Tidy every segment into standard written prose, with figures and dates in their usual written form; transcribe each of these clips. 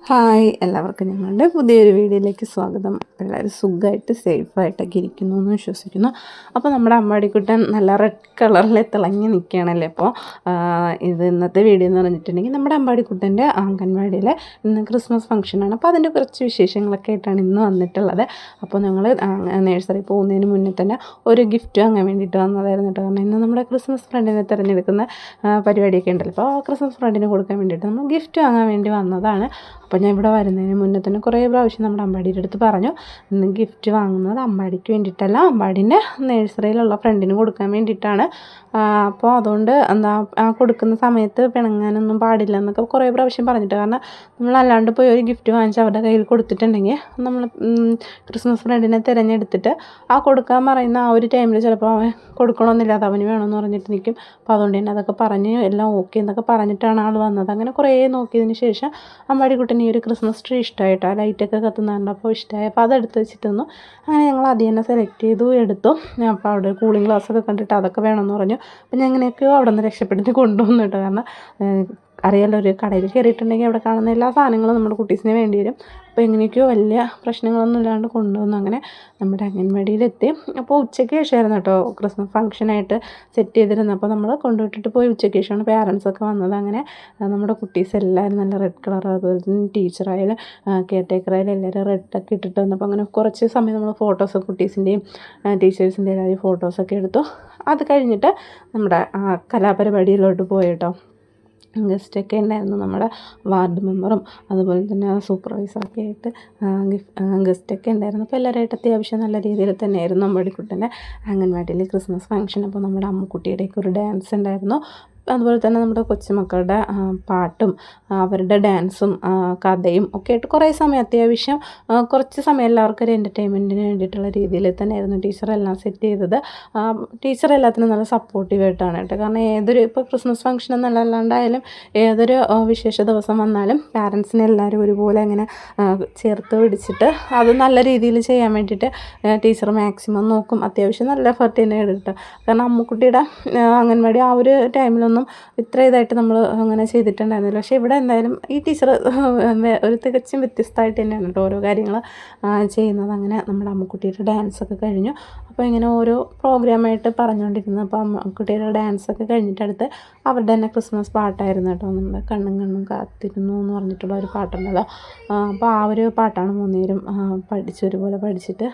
Hi എല്ലാവർക്കും ഞങ്ങളുടെ പുതിയൊരു വീഡിയോയിലേക്ക് സ്വാഗതം. എല്ലാവരും സുഖമായിട്ട് സേഫായിട്ടൊക്കെ ഇരിക്കുന്നു എന്ന് വിശ്വസിക്കുന്നു. അപ്പോൾ നമ്മുടെ അമ്മാടിക്കുട്ടൻ നല്ല റെഡ് കളറിൽ തിളങ്ങി നിൽക്കുകയാണല്ലേ. അപ്പോൾ ഇന്നത്തെ വീഡിയോ എന്ന് പറഞ്ഞിട്ടുണ്ടെങ്കിൽ നമ്മുടെ അമ്പാടിക്കുട്ടൻ്റെ അംഗൻവാടിയിൽ ഇന്ന് ക്രിസ്മസ് ഫംഗ്ഷനാണ്. അപ്പോൾ അതിൻ്റെ കുറച്ച് വിശേഷങ്ങളൊക്കെ ആയിട്ടാണ് ഇന്ന് വന്നിട്ടുള്ളത്. അപ്പോൾ ഞങ്ങൾ നേഴ്സറി പോകുന്നതിന് മുന്നേ തന്നെ ഒരു ഗിഫ്റ്റ് വാങ്ങാൻ വേണ്ടിയിട്ട് വന്നതായിരുന്നു കേട്ടോ. കാരണം ഇന്ന് നമ്മുടെ ക്രിസ്മസ് ഫ്രണ്ടിനെ തിരഞ്ഞെടുക്കുന്ന പരിപാടിയൊക്കെ ഉണ്ടല്ലോ. അപ്പോൾ ക്രിസ്മസ് ഫ്രണ്ടിന് കൊടുക്കാൻ വേണ്ടിയിട്ട് നമ്മൾ ഗിഫ്റ്റ് വാങ്ങാൻ വേണ്ടി വന്നതാണ്. അപ്പോൾ ഞാൻ ഇവിടെ വരുന്നതിന് മുന്നേ തന്നെ കുറേ പ്രാവശ്യം നമ്മുടെ അമ്പാടിയുടെ അടുത്ത് പറഞ്ഞു, ഇന്ന് ഗിഫ്റ്റ് വാങ്ങുന്നത് അമ്പാടിക്ക് വേണ്ടിയിട്ടല്ല, അമ്പാടിൻ്റെ നേഴ്സറിയിലുള്ള ഫ്രണ്ടിന് കൊടുക്കാൻ വേണ്ടിയിട്ടാണ്. അപ്പോൾ അതുകൊണ്ട് കൊടുക്കുന്ന സമയത്ത് പിണങ്ങാനൊന്നും പാടില്ല എന്നൊക്കെ കുറേ പ്രാവശ്യം പറഞ്ഞിട്ട്. കാരണം നമ്മളല്ലാണ്ട് പോയി ഒരു ഗിഫ്റ്റ് വാങ്ങിച്ച് അവരുടെ കയ്യിൽ കൊടുത്തിട്ടുണ്ടെങ്കിൽ നമ്മൾ ക്രിസ്മസ് ഫ്രണ്ടിനെ തിരഞ്ഞെടുത്തിട്ട് കൊടുക്കാൻ പറയുന്ന ആ ഒരു ടൈമിൽ ചിലപ്പോൾ അവൻ കൊടുക്കണമെന്നില്ല, അത് അവന് വേണമെന്ന് പറഞ്ഞിട്ട് നിൽക്കും. അപ്പോൾ അതുകൊണ്ട് തന്നെ അതൊക്കെ പറഞ്ഞ് എല്ലാം ഓക്കെ എന്നൊക്കെ പറഞ്ഞിട്ടാണ് ആൾ വന്നത്. അങ്ങനെ കുറേ നോക്കിയതിന് ശേഷം അമ്പാടിക്കുട്ടന് ഈ ഒരു ക്രിസ്മസ് ട്രീ ഇഷ്ടമായിട്ടോ, ആ ലൈറ്റൊക്കെ കത്തുന്നുണ്ട്. അപ്പോൾ ഇഷ്ടമായി. അപ്പോൾ അതെടുത്ത് വെച്ചിട്ട് തന്നു. അങ്ങനെ ഞങ്ങൾ ആദ്യം തന്നെ സെലക്ട് ചെയ്തു, എടുത്തു. അപ്പോൾ അവിടെ കൂളിംഗ് ഗ്ലാസ്സൊക്കെ കണ്ടിട്ട് അതൊക്കെ വേണമെന്ന് പറഞ്ഞു. അപ്പോൾ ഞാൻ എങ്ങനെയൊക്കെയോ അവിടെ നിന്ന് രക്ഷപ്പെടുത്തി കൊണ്ടുവന്നു കേട്ടോ. കാരണം അറിയാലോ, ഒരു കടയിൽ കയറിയിട്ടുണ്ടെങ്കിൽ അവിടെ കാണുന്ന എല്ലാ സാധനങ്ങളും നമ്മുടെ കുട്ടീസിന് വേണ്ടി വരും. അപ്പോൾ എങ്ങനെയൊക്കെയോ വലിയ പ്രശ്നങ്ങളൊന്നും ഇല്ലാണ്ട് കൊണ്ടുവന്നു. അങ്ങനെ നമ്മുടെ അംഗൻവാടിയിലെത്തി. അപ്പോൾ ഉച്ചയ്ക്ക് ശേഷമായിരുന്നു കേട്ടോ ക്രിസ്മസ് ഫംഗ്ഷനായിട്ട് സെറ്റ് ചെയ്തിരുന്നത്. അപ്പോൾ നമ്മൾ കൊണ്ടുവിട്ടിട്ട് പോയി ഉച്ചയ്ക്ക് ശേഷമാണ് പാരൻസൊക്കെ വന്നത്. അങ്ങനെ നമ്മുടെ കുട്ടീസ് എല്ലാവരും നല്ല റെഡ് കളർ, അതുപോലെ തന്നെ ടീച്ചറായാലും കെയർ ടേക്കറായാലും എല്ലാവരും റെഡൊക്കെ ഇട്ടിട്ട് വന്നപ്പോൾ അങ്ങനെ കുറച്ച് സമയം നമ്മൾ ഫോട്ടോസ് കുട്ടീസിൻ്റെയും ടീച്ചേഴ്സിൻ്റെയും എല്ലാവരും ഫോട്ടോസൊക്കെ എടുത്തു. അത് കഴിഞ്ഞിട്ട് നമ്മുടെ കലാപരിപാടിയിലോട്ട് പോയി കേട്ടോ. ഗസ്റ്റൊക്കെ ഉണ്ടായിരുന്നു. നമ്മുടെ വാർഡ് മെമ്പറും അതുപോലെ തന്നെ സൂപ്പർവൈസറൊക്കെ ആയിട്ട് ഗസ്റ്റൊക്കെ ഉണ്ടായിരുന്നു. അപ്പോൾ എല്ലാവരുമായിട്ട് അത്യാവശ്യം നല്ല രീതിയിൽ തന്നെയായിരുന്നു അമ്പാടിക്കുട്ടൻ്റെ അംഗൻവാടിയിൽ ക്രിസ്മസ് ഫംഗ്ഷൻ. അപ്പോൾ നമ്മുടെ അമ്മുക്കുട്ടിയുടെയൊക്കെ ഒരു ഡാൻസ് ഉണ്ടായിരുന്നു. അതുപോലെ തന്നെ നമ്മുടെ കൊച്ചുമക്കളുടെ പാട്ടും അവരുടെ ഡാൻസും കഥയും ഒക്കെ ആയിട്ട് കുറേ സമയം അത്യാവശ്യം കുറച്ച് സമയം എല്ലാവർക്കും ഒരു എൻ്റർടൈൻമെൻറ്റിന് വേണ്ടിയിട്ടുള്ള രീതിയിൽ തന്നെയായിരുന്നു ടീച്ചറെല്ലാം സെറ്റ് ചെയ്തത്. ടീച്ചർ എല്ലാത്തിനും നല്ല സപ്പോർട്ടീവായിട്ടാണ് കേട്ടോ. കാരണം ഏതൊരു ഇപ്പോൾ ക്രിസ്മസ് ഫംഗ്ഷൻ എന്നല്ലാണ്ടായാലും ഏതൊരു വിശേഷ ദിവസം വന്നാലും പാരൻസിനെ എല്ലാവരും ഒരുപോലെ അങ്ങനെ ചേർത്ത് പിടിച്ചിട്ട് അത് നല്ല രീതിയിൽ ചെയ്യാൻ വേണ്ടിയിട്ട് ടീച്ചർ മാക്സിമം നോക്കും. അത്യാവശ്യം നല്ല എഫർട്ട് തന്നെ എടുക്കും. കാരണം അമ്മുക്കുട്ടിയുടെ അംഗൻവാടി ആ ഒരു ടൈമിലൊന്നും ഇത്ര ഇതായിട്ട് നമ്മൾ അങ്ങനെ ചെയ്തിട്ടുണ്ടായിരുന്നില്ല. പക്ഷേ ഇവിടെ എന്തായാലും ഈ ടീച്ചർ ഒരു തികച്ചും വ്യത്യസ്തമായിട്ട് തന്നെയാണ് കേട്ടോ ഓരോ കാര്യങ്ങൾ ചെയ്യുന്നത്. അങ്ങനെ നമ്മുടെ അമ്മുക്കുട്ടിയുടെ ഡാൻസൊക്കെ കഴിഞ്ഞു. അപ്പോൾ ഇങ്ങനെ ഓരോ പ്രോഗ്രാമായിട്ട് പറഞ്ഞുകൊണ്ടിരുന്നു. അപ്പോൾ അമ്മുക്കുട്ടിയുടെ ഡാൻസൊക്കെ കഴിഞ്ഞിട്ട് അടുത്ത് അവരുടെ തന്നെ ക്രിസ്മസ് പാട്ടായിരുന്നു കേട്ടോ. നമ്മുടെ കണ്ണും കണ്ണും കാത്തിരുന്നു എന്ന് പറഞ്ഞിട്ടുള്ള ഒരു പാട്ടുണ്ടല്ലോ. അപ്പോൾ ആ ഒരു പാട്ടാണ് മൂന്നുപേരും ഒരുപോലെ പഠിച്ചിട്ട്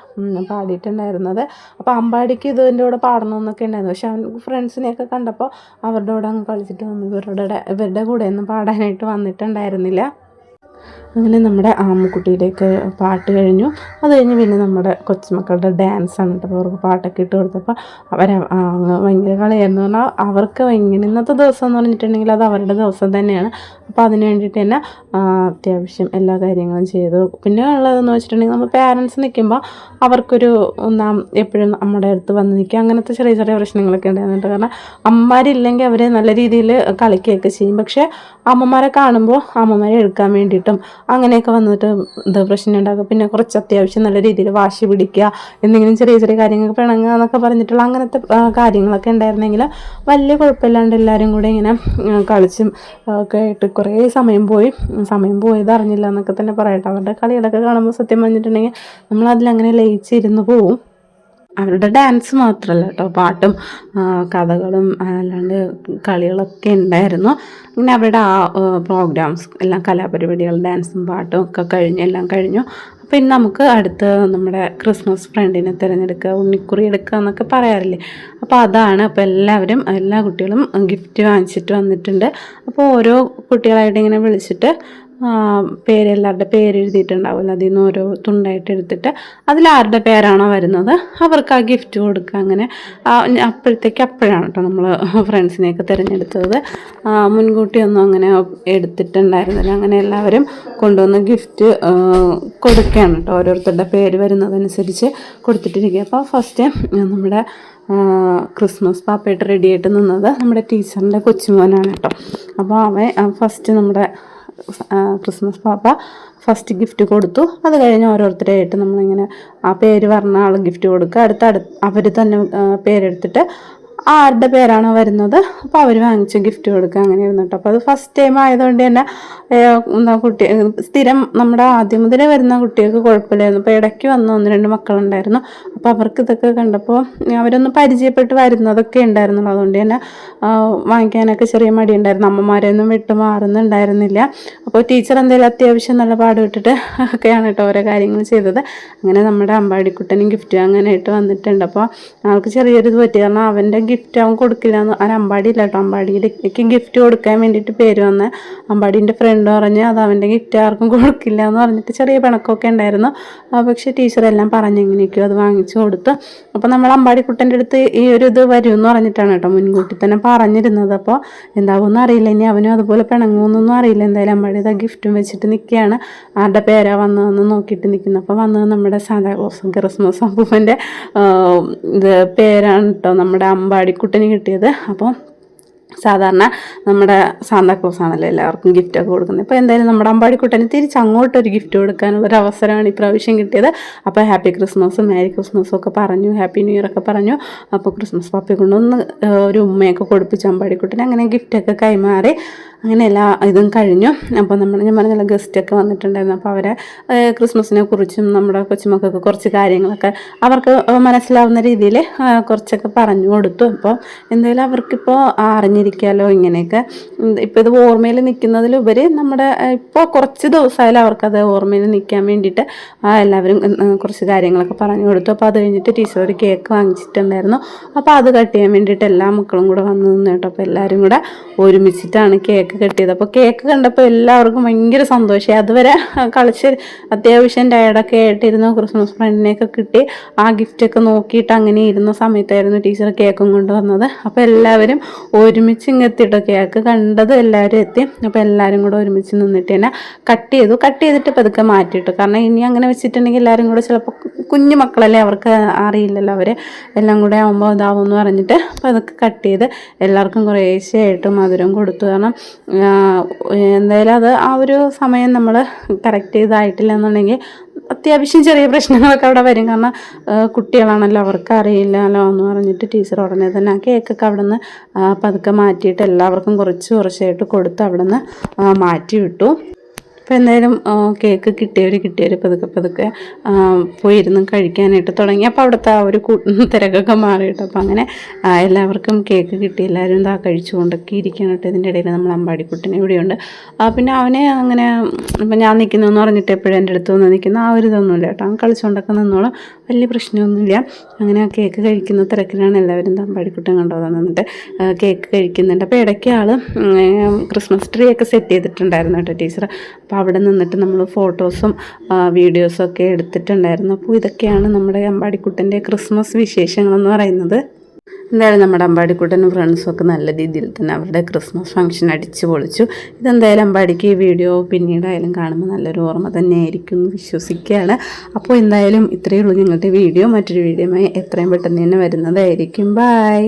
പാടിയിട്ടുണ്ടായിരുന്നത്. അപ്പോൾ അമ്പാടിക്ക് ഇതിൻ്റെ കൂടെ പാടണമെന്നൊക്കെ ഉണ്ടായിരുന്നു. പക്ഷെ അവൻ ഫ്രണ്ട്സിനെയൊക്കെ കണ്ടപ്പോൾ അവരുടെ കൂടെ അങ്ങ് കളിച്ചിട്ട് വന്നു. ഇവരുടെ കൂടെ ഒന്നും പാടാനായിട്ട് വന്നിട്ടുണ്ടായിരുന്നില്ല. അങ്ങനെ നമ്മുടെ അമ്മുക്കുട്ടിയിലേക്ക് പാട്ട് കഴിഞ്ഞു. അത് കഴിഞ്ഞ് പിന്നെ നമ്മുടെ കൊച്ചുമക്കളുടെ ഡാൻസാണ് കേട്ടോ. അപ്പോൾ അവർക്ക് പാട്ടൊക്കെ ഇട്ട് കൊടുത്തപ്പോൾ ഭയങ്കര കളിയായിരുന്നു. പറഞ്ഞാൽ അവർക്ക് ഇന്നത്തെ ദിവസം എന്ന് പറഞ്ഞിട്ടുണ്ടെങ്കിൽ അത് അവരുടെ ദിവസം തന്നെയാണ്. അപ്പോൾ അതിന് വേണ്ടിയിട്ട് തന്നെ അത്യാവശ്യം എല്ലാ കാര്യങ്ങളും ചെയ്തു. പിന്നെ ഉള്ളതെന്ന് വെച്ചിട്ടുണ്ടെങ്കിൽ നമ്മൾ പാരൻസ് നിൽക്കുമ്പോൾ അവർക്കൊരു എപ്പോഴും നമ്മുടെ അടുത്ത് വന്ന് നിൽക്കുക, അങ്ങനത്തെ ചെറിയ ചെറിയ പ്രശ്നങ്ങളൊക്കെ ഉണ്ടായിരുന്നുണ്ട്. കാരണം അമ്മമാരില്ലെങ്കിൽ അവർ നല്ല രീതിയിൽ കളിക്കുകയൊക്കെ ചെയ്യും. പക്ഷേ അമ്മമാരെ കാണുമ്പോൾ അമ്മമാരെ എടുക്കാൻ വേണ്ടിയിട്ടും അങ്ങനെയൊക്കെ വന്നിട്ട് പ്രശ്നം ഉണ്ടാകും. പിന്നെ കുറച്ച് അത്യാവശ്യം നല്ല രീതിയിൽ വാശി പിടിക്കുക, എന്തെങ്കിലും ചെറിയ ചെറിയ കാര്യങ്ങൾക്ക് പിണങ്ങുക എന്നൊക്കെ പറഞ്ഞിട്ടുള്ള അങ്ങനത്തെ കാര്യങ്ങളൊക്കെ ഉണ്ടായിരുന്നെങ്കിൽ വലിയ കുഴപ്പമില്ലാണ്ട് എല്ലാവരും കൂടെ ഇങ്ങനെ കളിച്ചും ഒക്കെ ആയിട്ട് കുറേ സമയം പോയത് അറിഞ്ഞില്ല എന്നൊക്കെ തന്നെ പറയട്ടെ. അവരുടെ കളികളൊക്കെ കാണുമ്പോൾ സത്യം പറഞ്ഞിട്ടുണ്ടെങ്കിൽ നമ്മളതിലങ്ങനെ ലയിച്ചിരുന്ന് പോവും. അവരുടെ ഡാൻസ് മാത്രമല്ല കേട്ടോ, പാട്ടും കഥകളും അല്ലാണ്ട് കളികളൊക്കെ ഉണ്ടായിരുന്നു. അങ്ങനെ അവരുടെ ആ പ്രോഗ്രാംസ് എല്ലാം കലാപരിപാടികൾ ഡാൻസും പാട്ടും ഒക്കെ എല്ലാം കഴിഞ്ഞു. അപ്പോൾ ഇനി നമുക്ക് അടുത്ത് നമ്മുടെ ക്രിസ്മസ് ഫ്രണ്ടിനെ തിരഞ്ഞെടുക്കുക, ഉണ്ണിക്കുറി എടുക്കുക എന്നൊക്കെ പറയാറില്ലേ. അപ്പോൾ അതാണ്. അപ്പോൾ എല്ലാ കുട്ടികളും ഗിഫ്റ്റ് വാങ്ങിച്ചിട്ട് വന്നിട്ടുണ്ട്. അപ്പോൾ ഓരോ കുട്ടികളായിട്ട് ഇങ്ങനെ വിളിച്ചിട്ട് എല്ലാവരുടെ പേര് എഴുതിയിട്ടുണ്ടാവില്ല, അതിൽ നിന്ന് ഓരോ തുണ്ടായിട്ട് എടുത്തിട്ട് അതിലാരുടെ പേരാണോ വരുന്നത് അവർക്ക് ആ ഗിഫ്റ്റ് കൊടുക്കുക. അങ്ങനെ അപ്പോഴാണ് കേട്ടോ നമ്മൾ ഫ്രണ്ട്സിനെയൊക്കെ തിരഞ്ഞെടുത്തത്. മുൻകൂട്ടിയൊന്നും അങ്ങനെ എടുത്തിട്ടുണ്ടായിരുന്നില്ല. അങ്ങനെ എല്ലാവരും കൊണ്ടുവന്ന് ഗിഫ്റ്റ് കൊടുക്കുകയാണ് കേട്ടോ. ഓരോരുത്തരുടെ പേര് വരുന്നതനുസരിച്ച് കൊടുത്തിട്ടിരിക്കുക. അപ്പോൾ ഫസ്റ്റ് നമ്മുടെ ക്രിസ്മസ് പാപ്പയായിട്ട് റെഡിയായിട്ട് നിന്നത് നമ്മുടെ ടീച്ചറിൻ്റെ കൊച്ചുമോനാണ് കേട്ടോ. അപ്പോൾ അവൻ ഫസ്റ്റ് നമ്മുടെ ക്രിസ്മസ് പാപ്പ ഫസ്റ്റ് ഗിഫ്റ്റ് കൊടുത്തു. അത് കഴിഞ്ഞ് ഓരോരുത്തരായിട്ട് നമ്മളിങ്ങനെ ആ പേര് പറഞ്ഞ ആൾ ഗിഫ്റ്റ് കൊടുക്കുക. അവർ തന്നെ പേരെടുത്തിട്ട് ആരുടെ പേരാണോ വരുന്നത് അപ്പോൾ അവർ വാങ്ങിച്ച ഗിഫ്റ്റ് കൊടുക്കുക അങ്ങനെയായിരുന്നു കേട്ടോ. അപ്പോൾ അത് ഫസ്റ്റ് ടൈം ആയതുകൊണ്ട് തന്നെ എന്താ കുട്ടി സ്ഥിരം നമ്മുടെ ആദ്യം മുതലേ വരുന്ന കുട്ടികൾക്ക് കുഴപ്പമില്ലായിരുന്നു. അപ്പോൾ ഇടയ്ക്ക് വന്ന 1-2 മക്കളുണ്ടായിരുന്നു. അപ്പോൾ അവർക്ക് ഇതൊക്കെ കണ്ടപ്പോൾ അവരൊന്ന് പരിചയപ്പെട്ട് വരുന്നതൊക്കെ ഉണ്ടായിരുന്നുള്ളൂ. അതുകൊണ്ട് തന്നെ വാങ്ങിക്കാനൊക്കെ ചെറിയ മടിയുണ്ടായിരുന്നു. അമ്മമാരെയൊന്നും വിട്ട് മാറുന്നുണ്ടായിരുന്നില്ല. അപ്പോൾ ടീച്ചർ എന്തെങ്കിലും അത്യാവശ്യം നല്ല പാടുപെട്ടിട്ട് ഒക്കെയാണ് കേട്ടോ ഓരോ കാര്യങ്ങൾ ചെയ്തത്. അങ്ങനെ നമ്മുടെ അമ്പാടിക്കുട്ടനും ഗിഫ്റ്റ് അങ്ങനെയായിട്ട് വന്നിട്ടുണ്ട്. അപ്പോൾ ആൾക്ക് ചെറിയൊരു ഇത് പറ്റി. കാരണം അവൻ്റെ ഗിഫ്റ്റ് അവൻ കൊടുക്കില്ല എന്ന് അമ്പാടി ഇല്ല കേട്ടോ. അമ്പാടിയിലേക്ക് ഗിഫ്റ്റ് കൊടുക്കാൻ വേണ്ടിയിട്ട് പേര് വന്ന് അമ്പാടീൻ്റെ ഫ്രണ്ട് പറഞ്ഞ് അത് അവൻ്റെ ഗിഫ്റ്റ് ആർക്കും കൊടുക്കില്ല എന്ന് പറഞ്ഞിട്ട് ചെറിയ പിണക്കമൊക്കെ ഉണ്ടായിരുന്നു. പക്ഷേ ടീച്ചറെല്ലാം പറഞ്ഞ് എങ്ങനെയൊക്കെയോ അത് വാങ്ങിച്ചു കൊടുത്തു. അപ്പോൾ നമ്മൾ അമ്പാടിക്കുട്ടൻ്റെ അടുത്ത് ഈ ഒരു ഇത് വരുമെന്ന് പറഞ്ഞിട്ടാണ് കേട്ടോ മുൻകൂട്ടി തന്നെ പറഞ്ഞിരുന്നത്. അപ്പോൾ എന്താകുമെന്ന് അറിയില്ല, ഇനി അവനും അതുപോലെ പിണങ്ങുമെന്നൊന്നും അറിയില്ല. എന്തായാലും അമ്പാടി ഇതാ ഗിഫ്റ്റും വെച്ചിട്ട് നിൽക്കുകയാണ്. ആരുടെ പേരാ വന്നതെന്ന് നോക്കിയിട്ട് നിൽക്കുന്നു. അപ്പോൾ വന്നത് നമ്മുടെ സാന്താക്ലോസും ക്രിസ്മസ് അപ്പൂപ്പൻ്റെ ഇത് പേരാണ് കേട്ടോ നമ്മുടെ അമ്പാടിക്കുട്ടന് കിട്ടിയത്. അപ്പോൾ സാധാരണ നമ്മുടെ സാന്താക്ലോസ് ആണല്ലോ എല്ലാവർക്കും ഗിഫ്റ്റൊക്കെ കൊടുക്കുന്നത്. ഇപ്പോൾ എന്തായാലും നമ്മുടെ അമ്പാടിക്കുട്ടന് തിരിച്ച് അങ്ങോട്ടൊരു ഗിഫ്റ്റ് കൊടുക്കാനുള്ളൊരു അവസരമാണ് ഇപ്രാവശ്യം കിട്ടിയത്. അപ്പോൾ ഹാപ്പി ക്രിസ്മസും മേരി ക്രിസ്മസും ഒക്കെ പറഞ്ഞു, ഹാപ്പി ന്യൂ ഇയർ ഒക്കെ പറഞ്ഞു. അപ്പോൾ ക്രിസ്മസ് പപ്പയെ കൊണ്ടൊന്ന് ഒരു ഉമ്മയൊക്കെ കൊടുപ്പിച്ച് അമ്പാടിക്കുട്ടന് അങ്ങനെ ഗിഫ്റ്റൊക്കെ കൈമാറി അങ്ങനെ എല്ലാ ഇതും കഴിഞ്ഞു. അപ്പോൾ ഞാൻ പറഞ്ഞ ഗസ്റ്റൊക്കെ വന്നിട്ടുണ്ടായിരുന്നു. അപ്പോൾ അവരെ ക്രിസ്മസിനെ കുറിച്ചും നമ്മുടെ കൊച്ചുമക്കൾക്ക് കുറച്ച് കാര്യങ്ങളൊക്കെ അവർക്ക് മനസ്സിലാവുന്ന രീതിയിൽ കുറച്ചൊക്കെ പറഞ്ഞു കൊടുത്തു. അപ്പോൾ എന്തായാലും അവർക്കിപ്പോൾ അറിഞ്ഞിരിക്കാമല്ലോ ഇങ്ങനെയൊക്കെ. ഇപ്പോൾ ഇത് ഓർമ്മയിൽ നിൽക്കുന്നതിലുപരി നമ്മുടെ ഇപ്പോൾ കുറച്ച് ദിവസമായാലും അവർക്കത് ഓർമ്മയിൽ നിൽക്കാൻ വേണ്ടിയിട്ട് എല്ലാവരും കുറച്ച് കാര്യങ്ങളൊക്കെ പറഞ്ഞു കൊടുത്തു. അപ്പോൾ അത് കഴിഞ്ഞിട്ട് ടീച്ചർ ഒരു കേക്ക് വാങ്ങിച്ചിട്ടുണ്ടായിരുന്നു. അപ്പോൾ അത് കട്ട് ചെയ്യാൻ വേണ്ടിയിട്ട് എല്ലാ മക്കളും കൂടെ വന്നു നിന്നു കേട്ടോ. അപ്പോൾ എല്ലാവരും കൂടെ ഒരുമിച്ചിട്ടാണ് കേക്ക് കെട്ടിയത്. അപ്പോൾ കേക്ക് കണ്ടപ്പോൾ എല്ലാവർക്കും ഭയങ്കര സന്തോഷമായി. അതുവരെ കളിച്ച് അത്യാവശ്യം ടയർഡൊക്കെ ആയിട്ടിരുന്നു. ക്രിസ്മസ് ഫ്രണ്ടിനെയൊക്കെ കിട്ടി ആ ഗിഫ്റ്റൊക്കെ നോക്കിയിട്ട് അങ്ങനെ ഇരുന്ന സമയത്തായിരുന്നു ടീച്ചർ കേക്കും കൊണ്ടുവന്നത്. അപ്പോൾ എല്ലാവരും ഒരുമിച്ച് ഇങ്ങെത്തിയിട്ടോ. കേക്ക് കണ്ടത് എല്ലാവരും എത്തി. അപ്പോൾ എല്ലാവരും കൂടെ ഒരുമിച്ച് നിന്നിട്ട് തന്നെ കട്ട് ചെയ്തിട്ട് പതുക്കെ മാറ്റിയിട്ടു. കാരണം ഇനി അങ്ങനെ വെച്ചിട്ടുണ്ടെങ്കിൽ എല്ലാവരും കൂടെ ചിലപ്പോൾ കുഞ്ഞു മക്കളല്ലേ, അവർക്ക് അറിയില്ലല്ലോ, അവർ എല്ലാം കൂടെ ആകുമ്പോൾ ഇതാവുമെന്ന് പറഞ്ഞിട്ട് പതുക്കെ കട്ട് ചെയ്ത് എല്ലാവർക്കും കുറേശ്ശെയായിട്ട് മധുരം കൊടുത്തു. കാരണം എന്തായാലും അത് ആ ഒരു സമയം നമ്മൾ കറക്റ്റ് ചെയ്തായിട്ടില്ല എന്നുണ്ടെങ്കിൽ അത്യാവശ്യം ചെറിയ പ്രശ്നങ്ങളൊക്കെ അവിടെ വരും. കാരണം കുട്ടികളാണല്ലോ, അവർക്ക് അറിയില്ലല്ലോ എന്ന് പറഞ്ഞിട്ട് ടീച്ചർ ഉടനെ തന്നെ ആ കേക്കൊക്കെ അവിടെ നിന്ന് പതുക്കെ മാറ്റിയിട്ട് എല്ലാവർക്കും കുറച്ചായിട്ട് കൊടുത്ത് അവിടെ നിന്ന് മാറ്റി വിട്ടു. അപ്പോൾ എന്തായാലും കേക്ക് കിട്ടിയവർ പതുക്കെ പോയിരുന്ന് കഴിക്കാനായിട്ട് തുടങ്ങി. അപ്പോൾ അവിടുത്തെ ആ ഒരു തിരക്കൊക്കെ മാറിയിട്ട് അപ്പോൾ അങ്ങനെ എല്ലാവർക്കും കേക്ക് കിട്ടി. എല്ലാവരും ഇതാ കഴിച്ചുകൊണ്ടൊക്കെ ഇരിക്കണം കേട്ടോ. ഇതിൻ്റെ ഇടയിൽ നമ്മൾ അമ്പാടിക്കുട്ടനെ ഇവിടെയുണ്ട്. പിന്നെ അവനെ അങ്ങനെ ഇപ്പം ഞാൻ നിൽക്കുന്നതെന്ന് പറഞ്ഞിട്ട് എപ്പോഴും എൻ്റെ അടുത്ത് വന്ന് നിൽക്കുന്ന ആ ഒരു ഇതൊന്നുമില്ല കേട്ടോ. അവൻ കളിച്ചുകൊണ്ടൊക്കെ നിന്നോളും, വലിയ പ്രശ്നമൊന്നുമില്ല. അങ്ങനെ ആ കേക്ക് കഴിക്കുന്ന തിരക്കിലാണ് എല്ലാവരും. അമ്പാടിക്കുട്ടൻ കണ്ടോ നിന്നിട്ട് കേക്ക് കഴിക്കുന്നുണ്ട്. അപ്പോൾ ഇടയ്ക്ക് ആൾ ക്രിസ്മസ് ട്രീ ഒക്കെ സെറ്റ് ചെയ്തിട്ടുണ്ടായിരുന്നു കേട്ടോ ടീച്ചർ. അപ്പോൾ അവിടെ നിന്നിട്ട് നമ്മൾ ഫോട്ടോസും വീഡിയോസും ഒക്കെ എടുത്തിട്ടുണ്ടായിരുന്നു. അപ്പോൾ ഇതൊക്കെയാണ് നമ്മുടെ അമ്പാടിക്കുട്ടൻ്റെ ക്രിസ്മസ് വിശേഷങ്ങളെന്ന് പറയുന്നത്. എന്തായാലും നമ്മുടെ അമ്പാടിക്കുട്ടനും ഫ്രണ്ട്സും ഒക്കെ നല്ല രീതിയിൽ തന്നെ അവരുടെ ക്രിസ്മസ് ഫംഗ്ഷൻ അടിച്ചു പൊളിച്ചു. ഇതെന്തായാലും അമ്പാടിക്ക് ഈ വീഡിയോ പിന്നീടായാലും കാണുമ്പോൾ നല്ലൊരു ഓർമ്മ തന്നെയായിരിക്കും എന്ന് വിശ്വസിക്കുകയാണ്. അപ്പോൾ എന്തായാലും ഇത്രയേ ഉള്ളൂ ഞങ്ങളുടെ വീഡിയോ. മറ്റൊരു വീഡിയോയുമായി എത്രയും പെട്ടെന്ന് തന്നെ വരുന്നതായിരിക്കും. ബൈ.